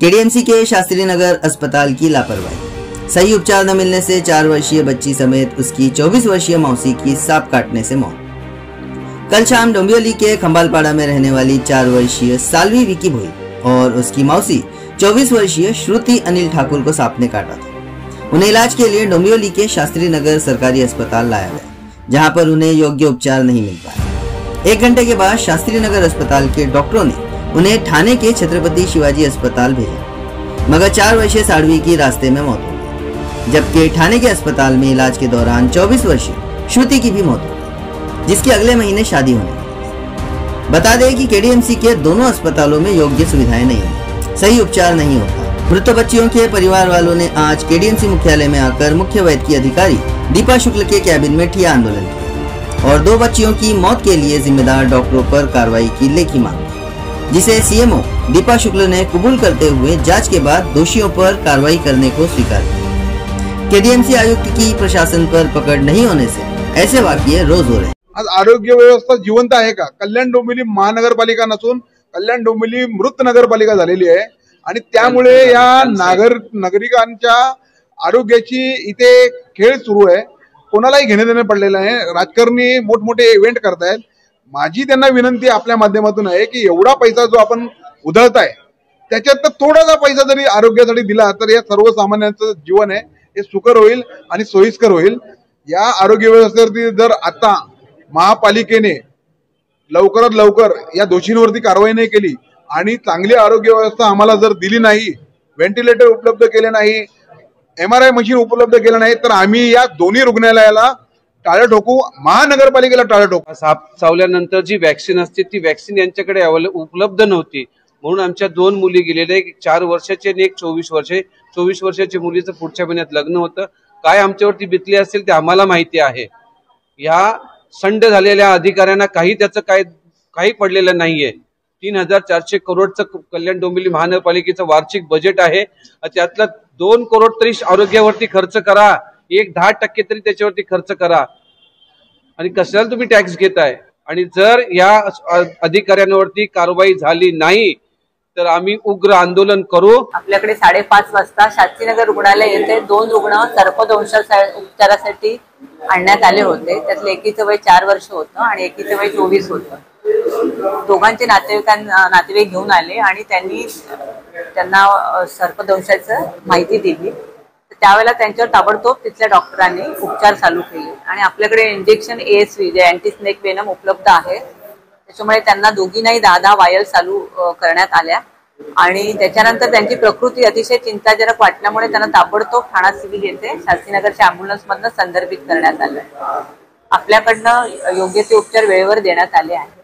KDMC के शास्त्री नगर अस्पताल की लापरवाही। सही उपचार न मिलने से 4 वर्षीय बच्ची समेत उसकी 24 वर्षीय मौसी की सांप काटने से मौत। कल शाम डोंबिवली के खंबालपाड़ा में रहने वाली 4 वर्षीय सालवी विकी भोई और उसकी मौसी 24 वर्षीय श्रुति अनिल ठाकुर को सांप ने काटा था। उन्हें इलाज के लिए डोंबिवली के शास्त्री नगर सरकारी अस्पताल लाया गया, जहां पर उन्हें योग्य उपचार नहीं मिल पाया। 1 घंटे के बाद शास्त्री नगर अस्पताल के डॉक्टरों ने उन्हें ठाणे के छत्रपति शिवाजी अस्पताल भेजा, मगर 4 वर्षीय सालवी की रास्ते में मौत हो गई, जबकि ठाणे के अस्पताल में इलाज के दौरान 24 वर्षीय श्रुति की भी मौत हो गई, जिसकी अगले महीने शादी होने वाली। बता दें कि केडीएमसी के दोनों अस्पतालों में योग्य सुविधाएं नहीं है, सही उपचार नहीं होता। मृत बच्चियों के परिवार वालों ने आज केडीएमसी मुख्यालय में आकर मुख्य वैद्य अधिकारी दीपा शुक्ल के कैबिन में ठिया आंदोलन किया और 2 बच्चियों की मौत के लिए जिम्मेदार डॉक्टरों पर कार्रवाई की लेखी मांग की, जिसे सीएमओ दीपा शुक्ल ने कबूल करते हुए जांच के बाद दोषियों पर कार्रवाई करने को स्वीकार किया। केडीएमसी आयुक्त की प्रशासन पर पकड़ नहीं होने से ऐसे वाकये रोज हो रहे हैं। आज आरोग्य व्यवस्था जिवंत आहे का? कल्याण डोंबिवली महानगरपालिका नसून कल्याण डोंबिवली मृत नगरपालिका झालेली आहे आणि त्यामुळे या नागरिकांच्या आरोग्याची इथे खेळ सुरू आहे। कोणालाही घेणे देणे पडलेलं आहे। राजकारणी मोठमोठे इव्हेंट करतायत। माझी त्यांना विनंती आपल्या माध्यमातून आहे की एवढा पैसा जो आपण उधळताय त्याच्यात थोडासा पैसा जरी आरोग्यासाठी दिला तर या सर्वसामान्यांचं जीवन आहे हे सुकर होईल आणि सोयीस्कर होईल। या आरोग्य व्यवस्थेवरती जर आता महापालिकेने लवकरात लवकर या दोषींवरती कारवाई नाही केली आणि चांगली आरोग्य व्यवस्था आम्हाला जर दिली नाही, व्हेंटिलेटर उपलब्ध केले नाही, MRI मशीन उपलब्ध केलं नाही तर आम्ही या दोन्ही रुग्णालयाला टाळं ठोकू, महानगरपालिकेला टाळं ठोकू। साप चावल्यानंतर जी वॅक्सिन असते ती वॅक्सिन यांच्याकडे उपलब्ध नव्हती, म्हणून आमच्या 2 मुली गेलेल्या, एक 4 वर्षाची आणि एक 24 वर्षाच्या मुलीचं पुढच्या महिन्यात लग्न होतं। काय आमच्यावरती बितली असेल ते आम्हाला माहिती आहे। या संड झालेल्या अधिकाऱ्यांना त्याचं काही पडलेलं नाहीये। 3400 करोडचं कल्याण डोंबिवली महानगरपालिकेचं वार्षिक बजेट आहे, त्यातलं 2 करोड तरी आरोग्यावरती खर्च करा, 10% तरी त्याच्यावरती खर्च करा, आणि कशाला तुम्ही टॅक्स घेताय? आणि जर या अधिकाऱ्यांवरती कारवाई झाली नाही तर आम्ही उग्र आंदोलन करू। आपल्याकडे 5:30 वाजता शास्त्रीनगर रुग्णालय येथे 2 रुग्ण सर्पदंश उपचारासाठी आणण्यात आले होते। त्यातले एकीचं वय 4 वर्ष होतं आणि एकीचं वय 24 होतं। दोघांचे नातेवाईक घेऊन आले आणि त्यांना सर्पदंशाचं माहिती दिली। त्यावेळेला त्यांच्यावर ताबडतोब तिथल्या डॉक्टरांनी उपचार चालू केले आणि आपल्याकडे इंजेक्शन ASV जे अँटी स्नेक वेनम उपलब्ध आहे, त्याच्यामुळे त्यांना दोघींनाही 10 वायल चालू करण्यात आल्या आणि त्याच्यानंतर त्यांची प्रकृती अतिशय चिंताजनक वाटल्यामुळे त्यांना ताबडतोब ठाणा सिव्हिल येथे शास्त्रीनगरच्या अँब्युलन्समधून संदर्भित करण्यात आलं। आपल्याकडनं योग्य ते उपचार वेळेवर देण्यात आले आहेत।